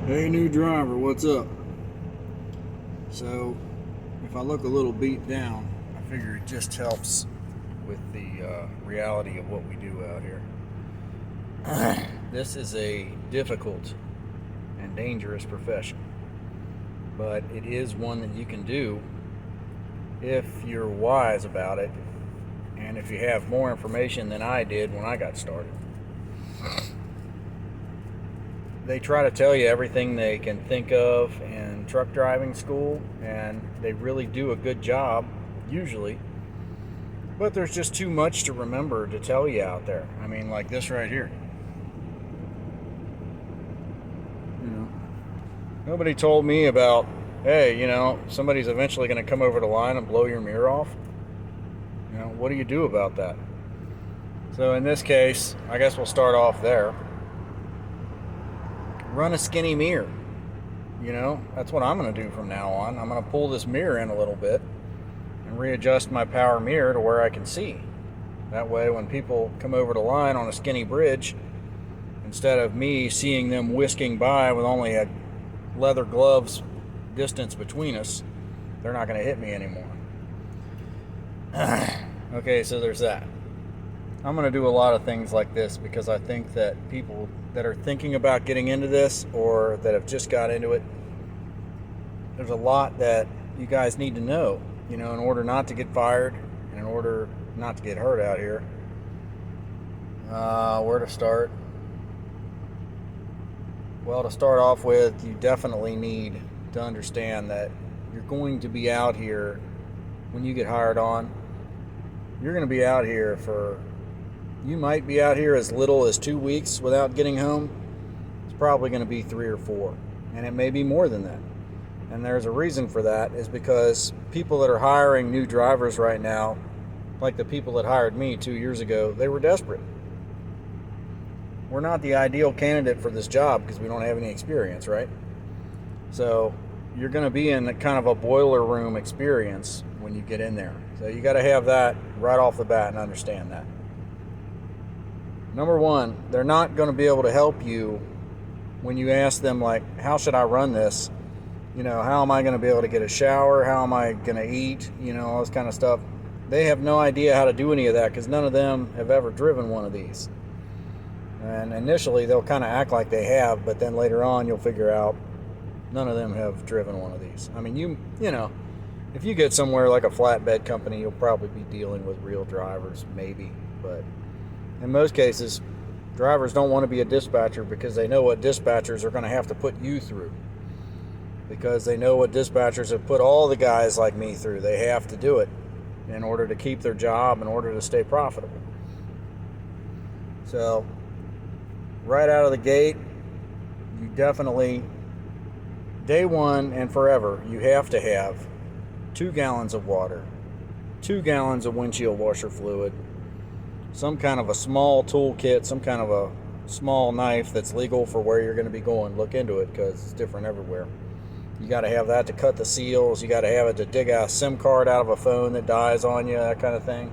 Hey, new driver, what's up? So, if I look a little beat down, I figure it just helps with the reality of what we do out here. This is a difficult and dangerous profession, but it is one that you can do if you're wise about it and if you have more information than I did when I got started. They try to tell you everything they can think of in truck driving school, and they really do a good job, usually. But there's just too much to remember to tell you out there. I mean, like this right here. You know, nobody told me about, hey, somebody's eventually going to come over the line and blow your mirror off. What do you do about that? So in this case, I guess we'll start off there. Run a skinny mirror. That's what I'm going to do from now on. I'm going to pull this mirror in a little bit and readjust my power mirror to where I can see. That way, when people come over the line on a skinny bridge, instead of me seeing them whisking by with only a leather gloves distance between us, they're not going to hit me anymore. Okay, so there's that. I'm going to do a lot of things like this because I think that people that are thinking about getting into this or that have just got into it, there's a lot that you guys need to know, in order not to get fired and in order not to get hurt out here. Where to start? Well, to start off with, you definitely need to understand that you're going to be out here when you get hired on. You're going to be out here you might be out here as little as 2 weeks without getting home. It's probably going to be 3 or 4, and it may be more than that. And there's a reason for that, is because people that are hiring new drivers right now, like the people that hired me 2 years ago, they were desperate. We're not the ideal candidate for this job because we don't have any experience, right? So you're going to be in kind of a boiler room experience when you get in there. So you got to have that right off the bat and understand that. Number one, they're not going to be able to help you when you ask them, like, how should I run this? How am I going to be able to get a shower? How am I going to eat? All this kind of stuff. They have no idea how to do any of that because none of them have ever driven one of these. And initially, they'll kind of act like they have, but then later on, you'll figure out none of them have driven one of these. I mean, if you get somewhere like a flatbed company, you'll probably be dealing with real drivers, maybe, but in most cases, drivers don't want to be a dispatcher because they know what dispatchers are going to have to put you through. Because they know what dispatchers have put all the guys like me through. They have to do it in order to keep their job, in order to stay profitable. So, right out of the gate, you definitely, day one and forever, you have to have 2 gallons of water, 2 gallons of windshield washer fluid, some kind of a small toolkit, some kind of a small knife that's legal for where you're going to be going. Look into it because it's different everywhere. You got to have that to cut the seals. You got to have it to dig a SIM card out of a phone that dies on you, that kind of thing.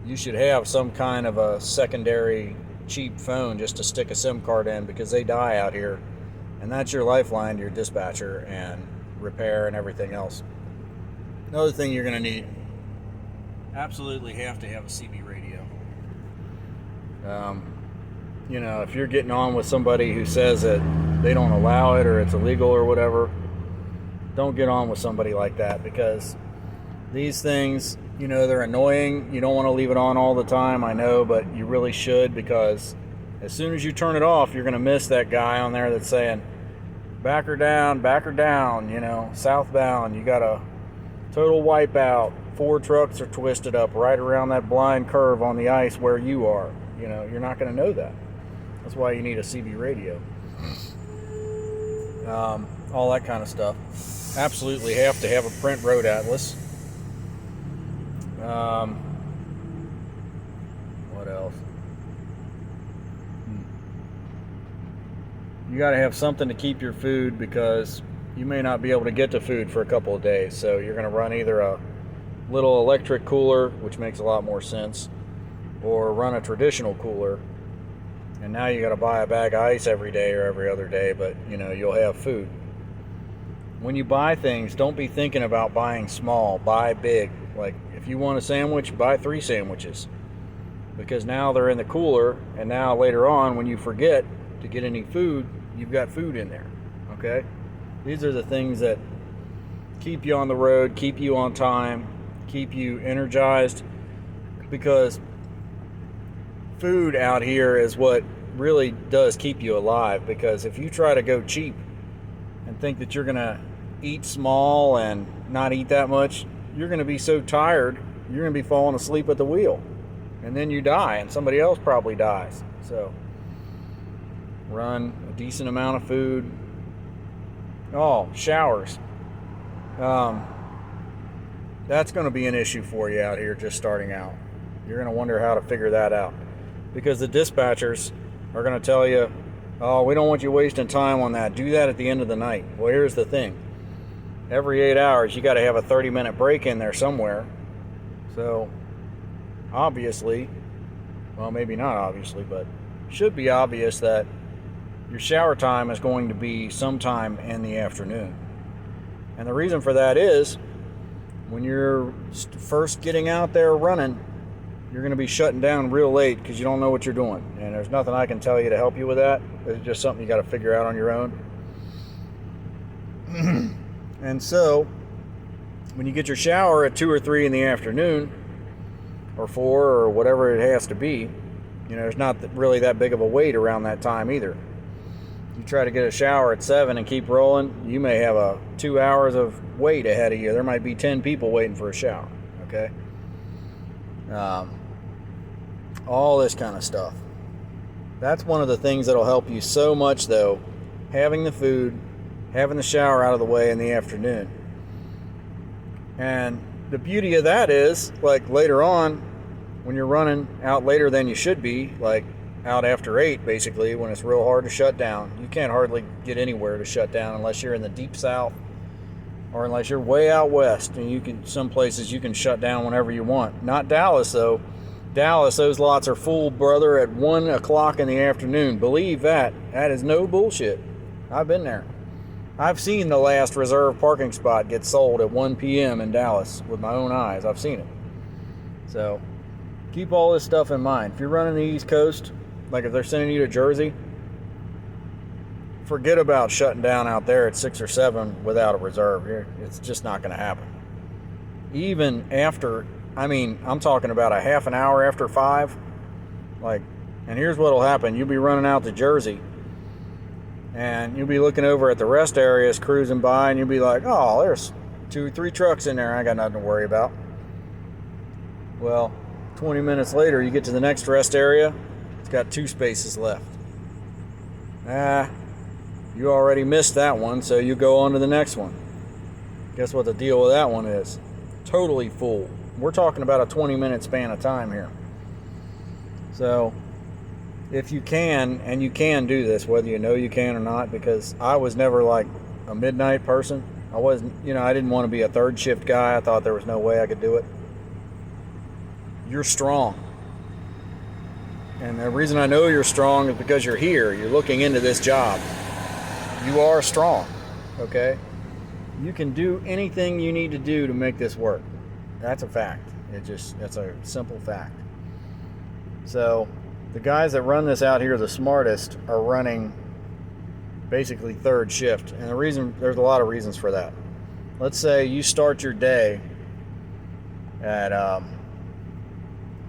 You should have some kind of a secondary cheap phone just to stick a SIM card in because they die out here. And that's your lifeline to your dispatcher and repair and everything else. Another thing you're going to need, absolutely have to have a CB radio. If you're getting on with somebody who says that they don't allow it or it's illegal or whatever, don't get on with somebody like that because these things, they're annoying. You don't want to leave it on all the time, I know, but you really should because as soon as you turn it off, you're going to miss that guy on there that's saying, back her down, southbound, you got a total wipeout. 4 trucks are twisted up right around that blind curve on the ice where you are. You're not going to know that. That's why you need a CB radio. All that kind of stuff. Absolutely have to have a print road atlas. What else? You got to have something to keep your food because you may not be able to get to food for a couple of days. So you're going to run either a little electric cooler, which makes a lot more sense, or run a traditional cooler And now you got to buy a bag of ice every day or every other day, but you'll have food. When you buy things, don't be thinking about buying small, buy big. Like if you want a sandwich, buy 3 sandwiches, because now they're in the cooler, and now later on when you forget to get any food, you've got food in there. Okay? These are the things that keep you on the road, keep you on time, keep you energized, because food out here is what really does keep you alive. Because if you try to go cheap and think that you're going to eat small and not eat that much, you're going to be so tired, you're going to be falling asleep at the wheel. And then you die, and somebody else probably dies. So run a decent amount of food. Oh, showers. That's going to be an issue for you out here just starting out. You're going to wonder how to figure that out, because the dispatchers are going to tell you, oh, we don't want you wasting time on that. Do that at the end of the night. Well, here's the thing. Every 8 hours, you got to have a 30-minute break in there somewhere. So, obviously, well, maybe not obviously, but should be obvious that your shower time is going to be sometime in the afternoon. And the reason for that is, when you're first getting out there running, you're going to be shutting down real late because you don't know what you're doing. And there's nothing I can tell you to help you with that. It's just something you got to figure out on your own. And so, when you get your shower at 2 or 3 in the afternoon, or 4, or whatever it has to be, there's not really that big of a wait around that time either. You try to get a shower at 7 and keep rolling, you may have 2 hours of wait ahead of you. There might be 10 people waiting for a shower, okay? All this kind of stuff. That's one of the things that'll help you so much, though, having the food, having the shower out of the way in the afternoon. And the beauty of that is, like later on, when you're running out later than you should be, like out after 8, basically, when it's real hard to shut down. You can't hardly get anywhere to shut down unless you're in the deep south, or unless you're way out west, and some places you can shut down whenever you want. Not Dallas, though. Dallas, those lots are full, brother, at 1 o'clock in the afternoon. Believe that. That is no bullshit. I've been there. I've seen the last reserved parking spot get sold at 1 p.m. in Dallas with my own eyes. I've seen it. So, keep all this stuff in mind. If you're running the East Coast, like if they're sending you to Jersey, forget about shutting down out there at 6 or 7 without a reserve. It's just not going to happen. Even after, I'm talking about a half an hour after 5. And here's what'll happen. You'll be running out to Jersey, and you'll be looking over at the rest areas cruising by, and you'll be like, oh, there's 2 or 3 trucks in there. I got nothing to worry about. Well, 20 minutes later, you get to the next rest area. It's got 2 spaces left. You already missed that one, so you go on to the next one. Guess what the deal with that one is? Totally full. We're talking about a 20-minute span of time here. So, if you can, and you can do this, whether you know you can or not, because I was never like a midnight person. I wasn't, I didn't want to be a third shift guy. I thought there was no way I could do it. You're strong. And the reason I know you're strong is because you're here. You're looking into this job. You are strong, okay? You can do anything you need to do to make this work. That's a fact. That's a simple fact. So, the guys that run this out here the smartest are running basically third shift. And there's a lot of reasons for that. Let's say you start your day at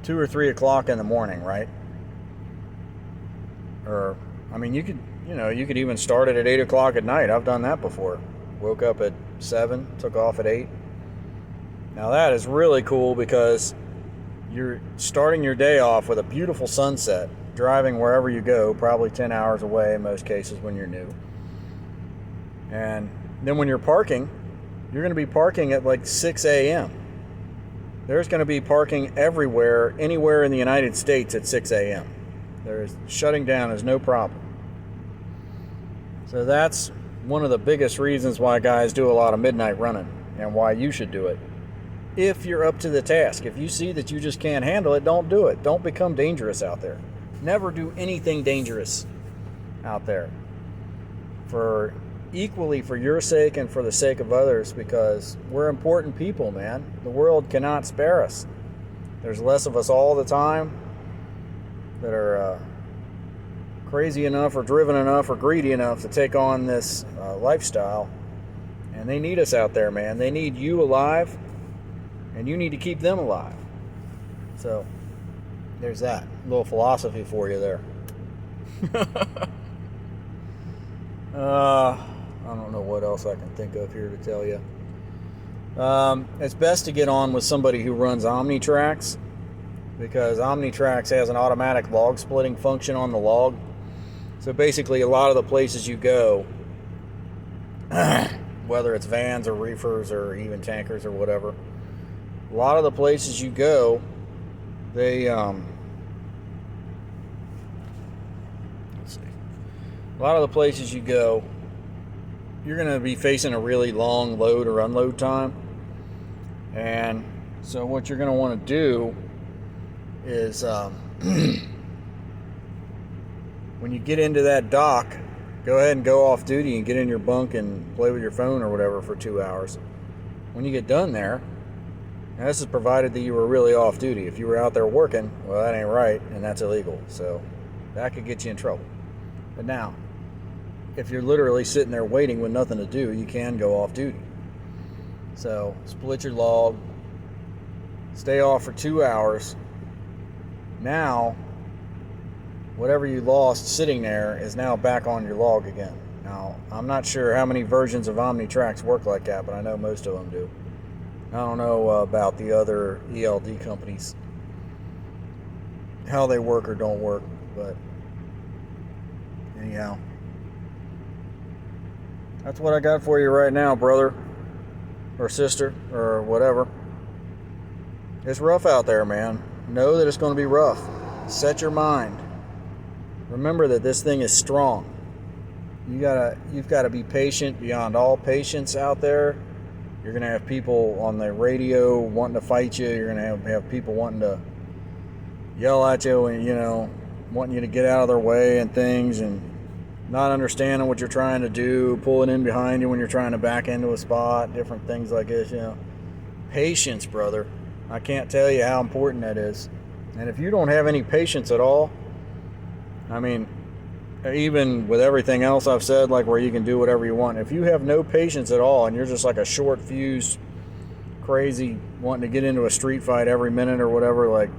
2 or 3 o'clock in the morning, right? Or, you could even start it at 8 o'clock at night. I've done that before. Woke up at 7, took off at 8. Now that is really cool because you're starting your day off with a beautiful sunset, driving wherever you go, probably 10 hours away in most cases when you're new. And then when you're parking, you're going to be parking at like 6 a.m. There's going to be parking everywhere, anywhere in the United States at 6 a.m. Shutting down is no problem. So that's one of the biggest reasons why guys do a lot of midnight running, and why you should do it. If you're up to the task. If you see that you just can't handle it, don't do it. Don't become dangerous out there. Never do anything dangerous out there. Equally for your sake and for the sake of others, because we're important people, man. The world cannot spare us. There's less of us all the time that are crazy enough or driven enough or greedy enough to take on this lifestyle. And they need us out there, man. They need you alive, and you need to keep them alive. So there's that little philosophy for you there. I don't know what else I can think of here to tell you. It's best to get on with somebody who runs OmniTrax, because OmniTrax has an automatic log splitting function on the log. So basically, a lot of the places you go, whether it's vans or reefers or even tankers or whatever, a lot of the places you go, they let's see. A lot of the places you go, you're going to be facing a really long load or unload time. And so what you're going to want to do is when you get into that dock, go ahead and go off duty and get in your bunk and play with your phone or whatever for 2 hours. When you get done there, and this is provided that you were really off duty. If you were out there working, well, that ain't right, and that's illegal. So that could get you in trouble. But now, if you're literally sitting there waiting with nothing to do, you can go off duty. So split your log, stay off for 2 hours. Now, whatever you lost sitting there is now back on your log again. Now, I'm not sure how many versions of OmniTrax work like that, but I know most of them do. I don't know about the other ELD companies, how they work or don't work, but anyhow, that's what I got for you right now, brother or sister or whatever. It's rough out there, man. Know that it's going to be rough. Set your mind. Remember that this thing is strong. You've got to be patient beyond all patience out there. You're going to have people on the radio wanting to fight you. You're going to have people wanting to yell at you and, wanting you to get out of their way and things, and not understanding what you're trying to do, pulling in behind you when you're trying to back into a spot, different things like this, Patience, brother. I can't tell you how important that is. And if you don't have any patience at all, I mean, even with everything else I've said, like where you can do whatever you want, if you have no patience at all and you're just like a short fuse, crazy, wanting to get into a street fight every minute or whatever, like,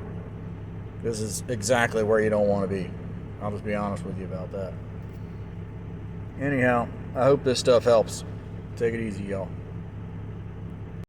this is exactly where you don't want to be. I'll just be honest with you about that. Anyhow, I hope this stuff helps. Take it easy, y'all.